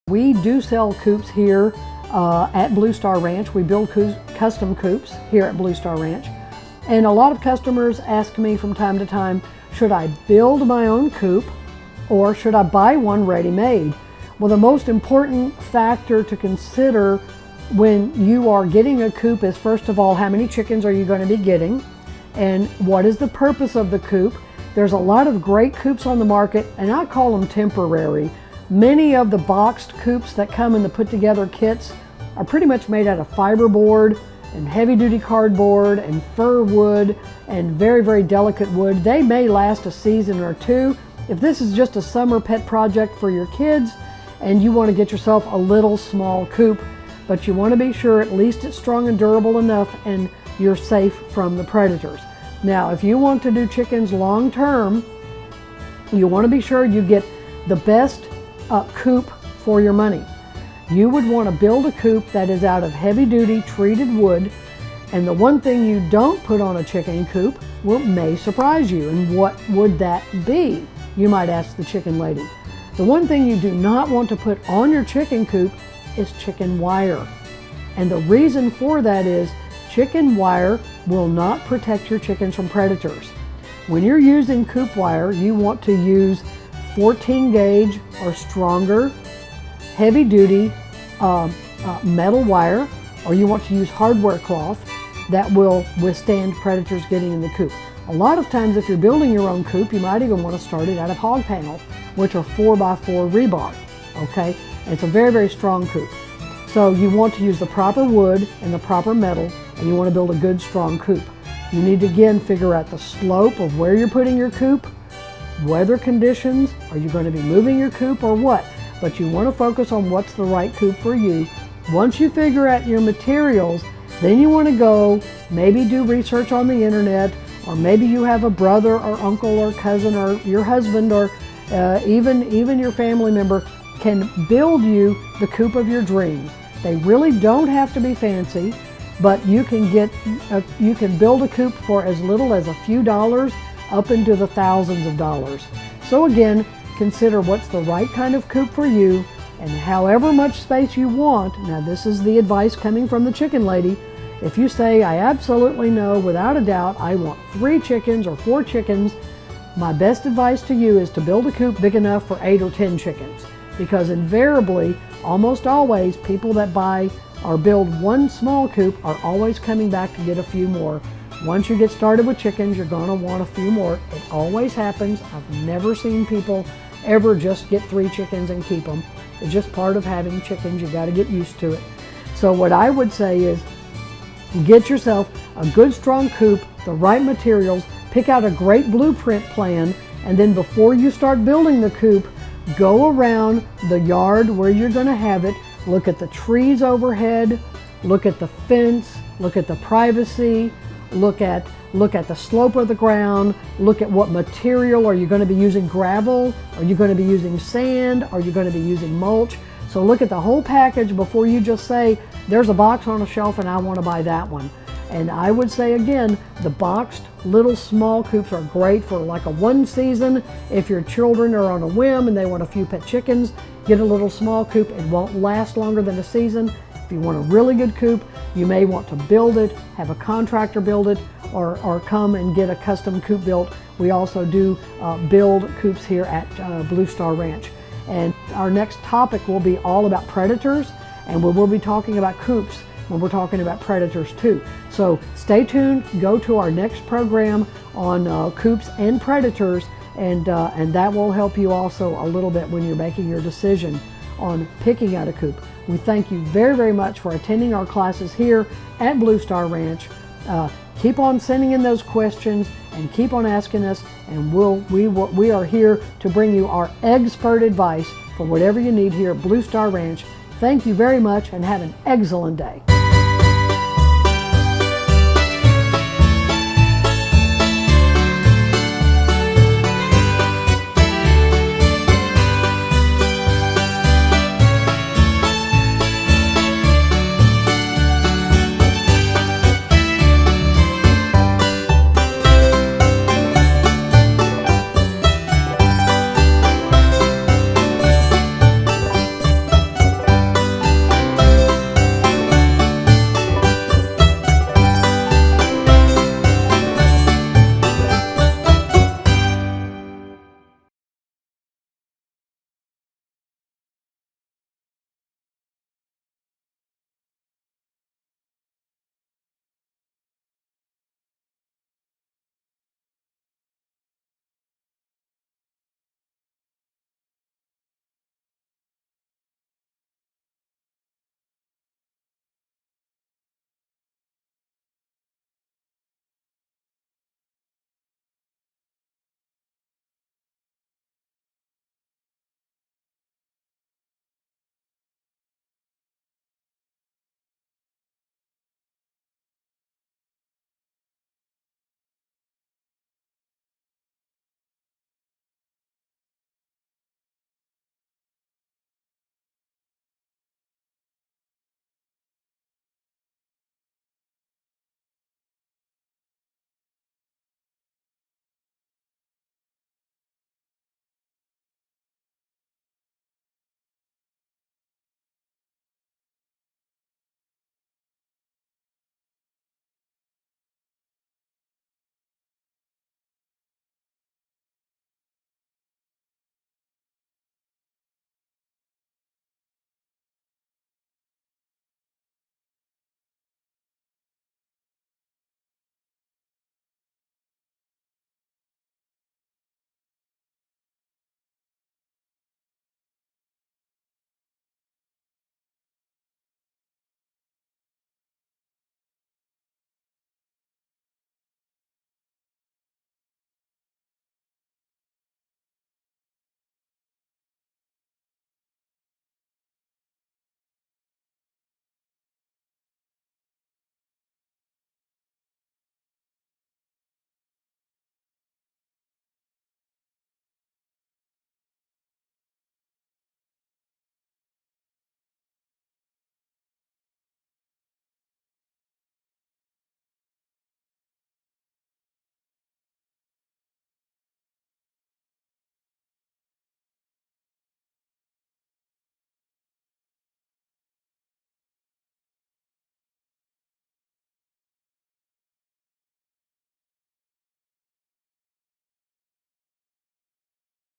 We do sell coops here at Blue Star Ranch. We build custom coops here at Blue Star Ranch. And a lot of customers ask me from time to time, should I build my own coop or should I buy one ready-made? Well, the most important factor to consider when you are getting a coop is, first of all, how many chickens are you going to be getting and what is the purpose of the coop? There's a lot of great coops on the market, and I call them temporary. Many of the boxed coops that come in the put together kits are pretty much made out of fiberboard and heavy duty cardboard and fir wood and very, very delicate wood. They may last a season or two. If this is just a summer pet project for your kids and you want to get yourself a little small coop, but you want to be sure at least it's strong and durable enough and you're safe from the predators. Now, if you want to do chickens long term, you want to be sure you get the best coop for your money. You would want to build a coop that is out of heavy duty treated wood, and the one thing you don't put on a chicken coop may surprise you. And what would that be? You might ask the chicken lady. The one thing you do not want to put on your chicken coop is chicken wire. And the reason for that is chicken wire will not protect your chickens from predators. When you're using coop wire, you want to use 14 gauge or stronger, heavy duty metal wire, or you want to use hardware cloth that will withstand predators getting in the coop. A lot of times if you're building your own coop, you might even want to start it out of hog panel, which are 4x4 rebar, okay? And it's a very, very strong coop. So you want to use the proper wood and the proper metal, and you want to build a good, strong coop. You need to, again, figure out the slope of where you're putting your coop, weather conditions, are you going to be moving your coop or what? But you want to focus on what's the right coop for you. Once you figure out your materials, then you want to go maybe do research on the internet, or maybe you have a brother or uncle or cousin or your husband or even your family member can build you the coop of your dreams. They really don't have to be fancy, but you can build a coop for as little as a few dollars up into the thousands of dollars. So again, consider what's the right kind of coop for you, and however much space you want. Now, this is the advice coming from the chicken lady. If you say, I absolutely know without a doubt I want 3 chickens or 4 chickens, my best advice to you is to build a coop big enough for 8 or 10 chickens, because invariably, almost always, people that buy or build one small coop are always coming back to get a few more. Once you get started with chickens, you're going to want a few more. It always happens. I've never seen people ever just get 3 chickens and keep them. It's just part of having chickens. You got to get used to it. So what I would say is get yourself a good strong coop, the right materials, pick out a great blueprint plan, and then before you start building the coop, go around the yard where you're going to have it, look at the trees overhead, look at the fence, look at the privacy, look at the slope of the ground, look at what material. Are you going to be using gravel? Are you going to be using sand? Are you going to be using mulch? So look at the whole package before you just say, there's a box on a shelf and I want to buy that one. And I would say again, the boxed little small coops are great for like a one season. If your children are on a whim and they want a few pet chickens, get a little small coop. It won't last longer than a season. If you want a really good coop, you may want to build it, have a contractor build it, or come and get a custom coop built. We also do build coops here at Blue Star Ranch. And our next topic will be all about predators, and we will be talking about coops when we're talking about predators too. So stay tuned, go to our next program on coops and predators, and that will help you also a little bit when you're making your decision on picking out a coop. We thank you very, very much for attending our classes here at Blue Star Ranch. Keep on sending in those questions and keep on asking us, and we are here to bring you our expert advice for whatever you need here at Blue Star Ranch. Thank you very much and have an excellent day.